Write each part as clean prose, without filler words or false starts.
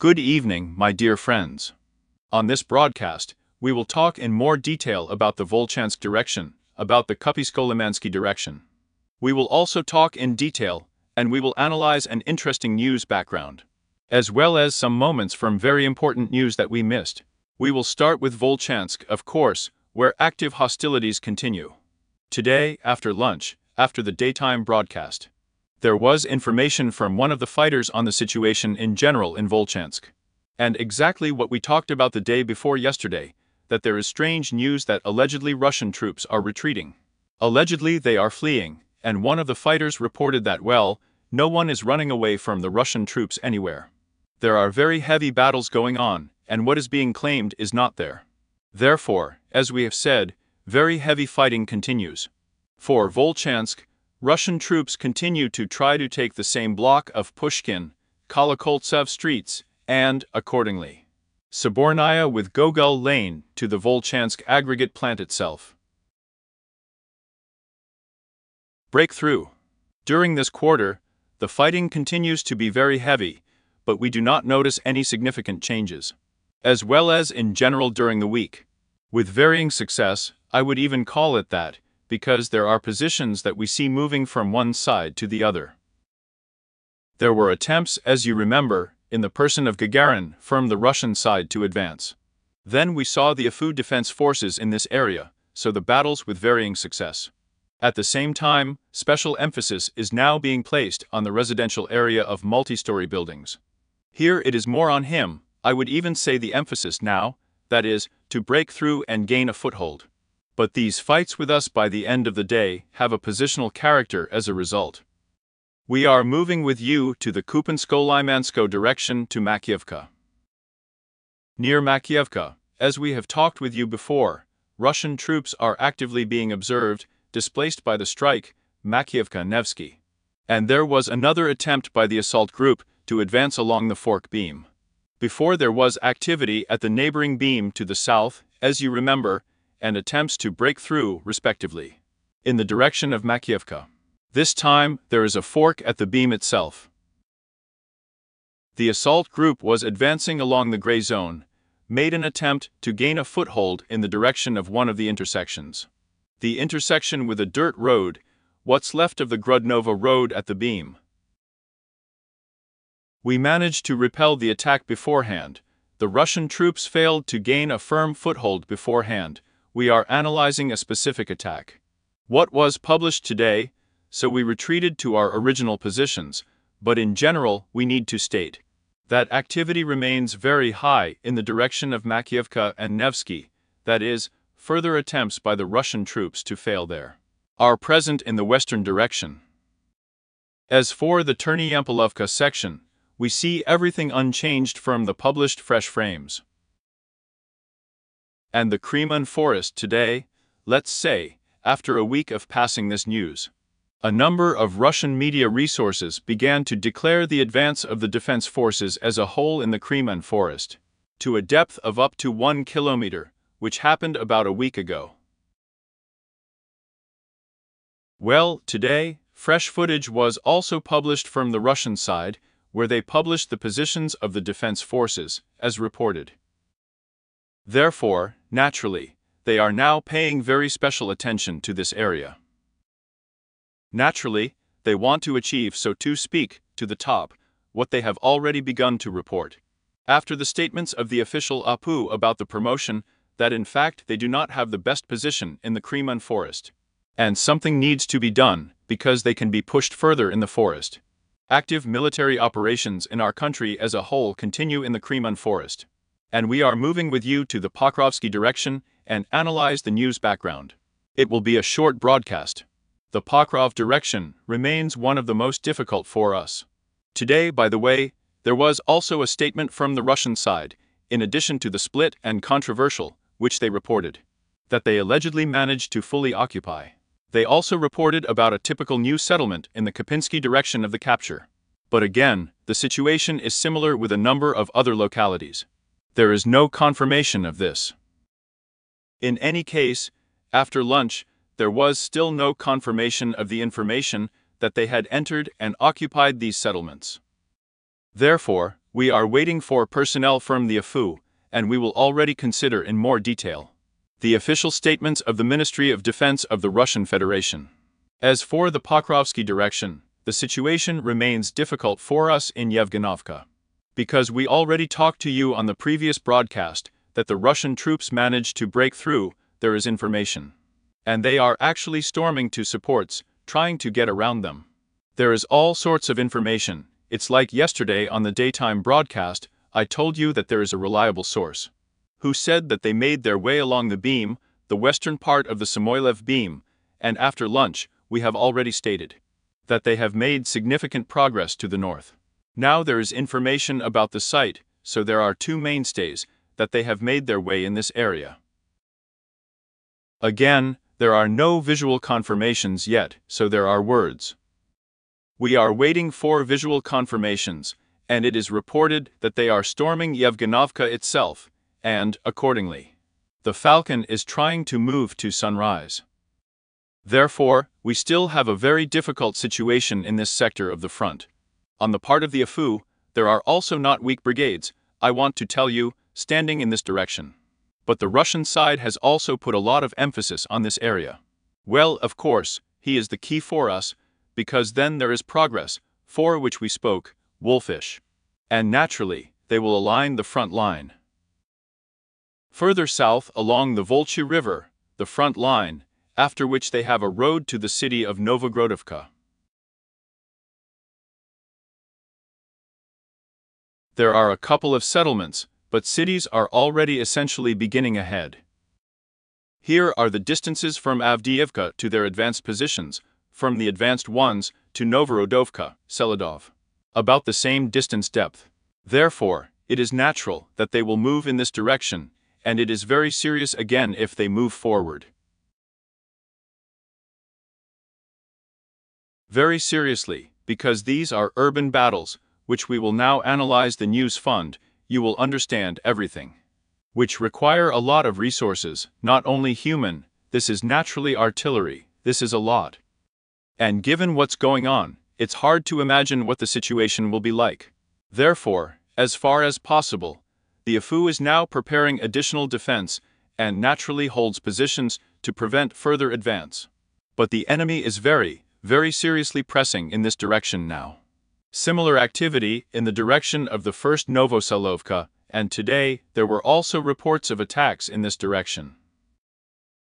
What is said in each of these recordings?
Good evening, my dear friends. On this broadcast, we will talk in more detail about the Volchansk direction, about the Kupisko-Limansky direction. We will also talk in detail, and we will analyze an interesting news background, as well as some moments from very important news that we missed. We will start with Volchansk, of course, where active hostilities continue. Today, after lunch, after the daytime broadcast, there was information from one of the fighters on the situation in general in Volchansk. And exactly what we talked about the day before yesterday, that there is strange news that allegedly Russian troops are retreating. Allegedly they are fleeing, and one of the fighters reported that, well, no one is running away from the Russian troops anywhere. There are very heavy battles going on, and what is being claimed is not there. Therefore, as we have said, very heavy fighting continues. For Volchansk, Russian troops continue to try to take the same block of Pushkin, Kolokoltsev streets, and, accordingly, Sabornaya with Gogol Lane to the Volchansk aggregate plant itself. Breakthrough. During this quarter, the fighting continues to be very heavy, but we do not notice any significant changes, as well as in general during the week. With varying success, I would even call it that, because there are positions that we see moving from one side to the other. There were attempts, as you remember, in the person of Gagarin, from the Russian side to advance. Then we saw the Afu defense forces in this area, so the battles with varying success. At the same time, special emphasis is now being placed on the residential area of multi-story buildings. Here it is more on him, I would even say the emphasis now, that is, to break through and gain a foothold. But these fights with us by the end of the day have a positional character as a result. We are moving with you to the Kupiansko-Limansko direction to Makiivka. Near Makiivka, as we have talked with you before, Russian troops are actively being observed, displaced by the strike, Makiivka-Nevsky. And there was another attempt by the assault group to advance along the fork beam. Before there was activity at the neighboring beam to the south, as you remember, and attempts to break through, respectively, in the direction of Makiivka. This time, there is a fork at the beam itself. The assault group was advancing along the gray zone, made an attempt to gain a foothold in the direction of one of the intersections. The intersection with a dirt road, what's left of the Grudnova road at the beam. We managed to repel the attack beforehand. The Russian troops failed to gain a firm foothold beforehand. We are analyzing a specific attack. What was published today, so we retreated to our original positions, but in general we need to state that activity remains very high in the direction of Makiivka and Nevsky, that is, further attempts by the Russian troops to fail there are present in the western direction. As for the Terniyampolovka section, we see everything unchanged from the published fresh frames. And the Kremen Forest today, let's say, after a week of passing this news, a number of Russian media resources began to declare the advance of the defense forces as a whole in the Kremen Forest, to a depth of up to 1 kilometer, which happened about a week ago. Well, today, fresh footage was also published from the Russian side, where they published the positions of the defense forces, as reported. Therefore, naturally, they are now paying very special attention to this area. Naturally, they want to achieve, so to speak, to the top, what they have already begun to report. After the statements of the official APU about the promotion, that in fact they do not have the best position in the Kremen Forest. And something needs to be done, because they can be pushed further in the forest. Active military operations in our country as a whole continue in the Kremen Forest. And we are moving with you to the Pokrovsky direction and analyze the news background. It will be a short broadcast. The Pokrov direction remains one of the most difficult for us. Today, by the way, there was also a statement from the Russian side, in addition to the split and controversial, which they reported, that they allegedly managed to fully occupy. They also reported about a typical new settlement in the Kupiansky direction of the capture. But again, the situation is similar with a number of other localities. There is no confirmation of this. In any case, after lunch, there was still no confirmation of the information that they had entered and occupied these settlements. Therefore, We are waiting for personnel from the AFU, and we will already consider in more detail the official statements of the Ministry of Defense of the Russian Federation. As for the Pokrovsky direction, the situation remains difficult for us in Yevgenovka. Because we already talked to you on the previous broadcast that the Russian troops managed to break through, there is information. And they are actually storming to supports, trying to get around them. There is all sorts of information. It's like yesterday on the daytime broadcast, I told you that there is a reliable source who said that they made their way along the beam, the western part of the Samoylev beam, and after lunch, we have already stated that they have made significant progress to the north. Now there is information about the site, so there are two mainstays that they have made their way in this area. Again, there are no visual confirmations yet, so there are words. We are waiting for visual confirmations, and it is reported that they are storming Yevgenovka itself, and, accordingly, the Falcon is trying to move to Sunrise. Therefore, we still have a very difficult situation in this sector of the front. On the part of the AFU, there are also not weak brigades, I want to tell you, standing in this direction. But the Russian side has also put a lot of emphasis on this area. Well, of course, he is the key for us, because then there is progress, for which we spoke, Wolfish. And naturally, they will align the front line. Further south along the Volchi River, the front line, after which they have a road to the city of Novogrodovka. There are a couple of settlements, but cities are already essentially beginning ahead. Here are the distances from Avdiivka to their advanced positions, from the advanced ones to Novorodovka, Seladov. About the same distance depth. Therefore, it is natural that they will move in this direction, and it is very serious again if they move forward. Very seriously, because these are urban battles, which we will now analyze the news fund, you will understand everything. Which require a lot of resources, not only human, this is naturally artillery, this is a lot. And given what's going on, it's hard to imagine what the situation will be like. Therefore, as far as possible, the AFU is now preparing additional defense and naturally holds positions to prevent further advance. But the enemy is very seriously pressing in this direction now. Similar activity in the direction of the first Novoselovka, and today there were also reports of attacks in this direction.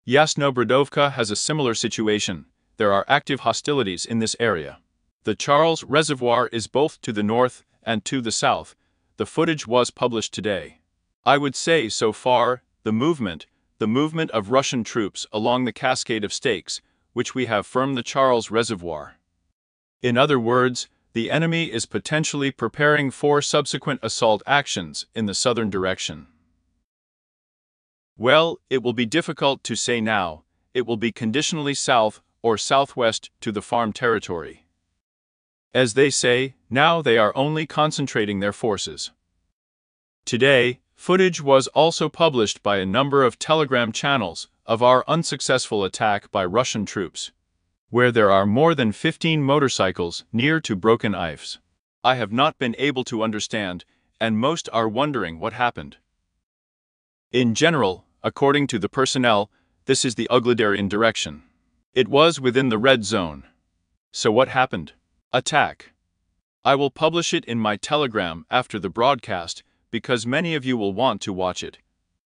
Yasnobrodovka has a similar situation. There are active hostilities in this area. The Charles Reservoir is both to the north and to the south. The footage was published today. I would say so far, the movement of Russian troops along the cascade of stakes, which we have from the Charles Reservoir. In other words, the enemy is potentially preparing for subsequent assault actions in the southern direction. Well, it will be difficult to say now. It will be conditionally south or southwest to the farm territory. As they say, now they are only concentrating their forces. Today, footage was also published by a number of Telegram channels of our unsuccessful attack by Russian troops, where there are more than 15 motorcycles near to broken ives. I have not been able to understand, and most are wondering what happened. In general, according to the personnel, this is the Uglidarian direction. It was within the red zone. So what happened? Attack. I will publish it in my Telegram after the broadcast because many of you will want to watch it.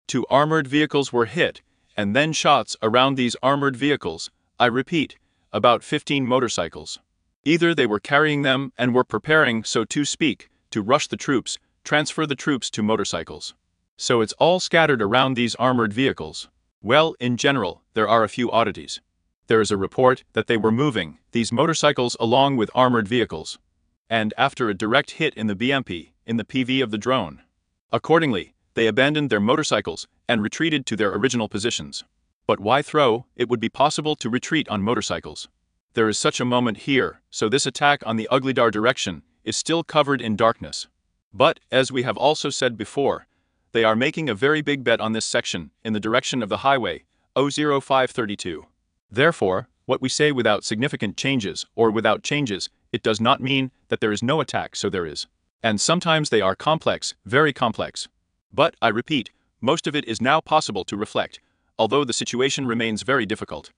2 armored vehicles were hit, and then shots around these armored vehicles, I repeat, about 15 motorcycles. Either they were carrying them and were preparing, so to speak, to rush the troops, transfer the troops to motorcycles. So it's all scattered around these armored vehicles. Well, in general, there are a few oddities. There is a report that they were moving these motorcycles along with armored vehicles. And after a direct hit in the BMP, in the PV of the drone. Accordingly, they abandoned their motorcycles and retreated to their original positions. But why throw? It would be possible to retreat on motorcycles. There is such a moment here, so this attack on the Uglidar direction is still covered in darkness. But, as we have also said before, they are making a very big bet on this section in the direction of the highway, 00532. Therefore, what we say without significant changes or without changes, it does not mean that there is no attack, so there is. And sometimes they are complex, very complex. But, I repeat, most of it is now possible to reflect, although the situation remains very difficult.